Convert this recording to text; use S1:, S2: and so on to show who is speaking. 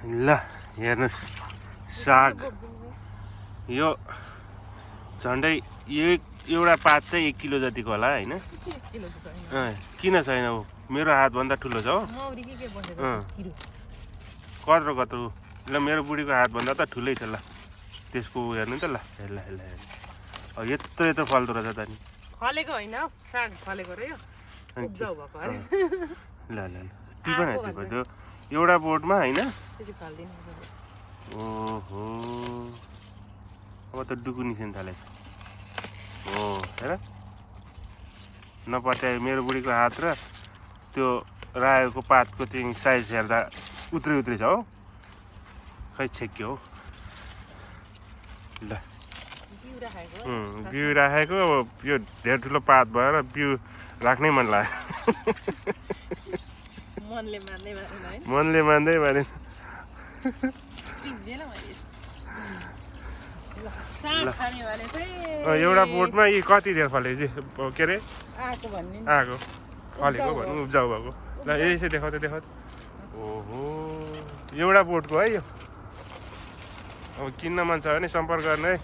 S1: ल हेर्नुहोस् साग यो झन्डै एउटा पात चाहिँ 1 किलो जतिको होला होइन किन छैन ऊ मेरो हातभन्दा ठुलो छ हो कत्रो कत्रो ल मेरो बुढीको हातभन्दा त ठुलै छ ल त्यसको हेर्नु त ल ल ल यत्रो यत्रो फल्दो रहेछ त नि
S2: फलेको होइन साग फलेको र यो उब्जाउ भएको अरे
S1: ल ल ल ती पनि त्यो एउटा बोटमा होइन ओहो अब त डुकु निस्किन थालेछ हो हेर नपत्याए मेरो बुढीको हात र त्यो रायोको पातको चाहिँ साइज हेर्दा उत्रै छ हो खै छेक्यो हौ ल बिउ राखेको यो धेर ठुलो पात भएर बिउ राख्नै मन लाग्यो मनले मान्दै माने एउटा बोटमा यी कति धेर फलेको के अरे आएको फलेको भन्नु उब्जाउ भएको ल यसो देखाउ त ओहो एउटा बोटको है यो अब किन्न मन छ भने सम्पर्क गर्नु है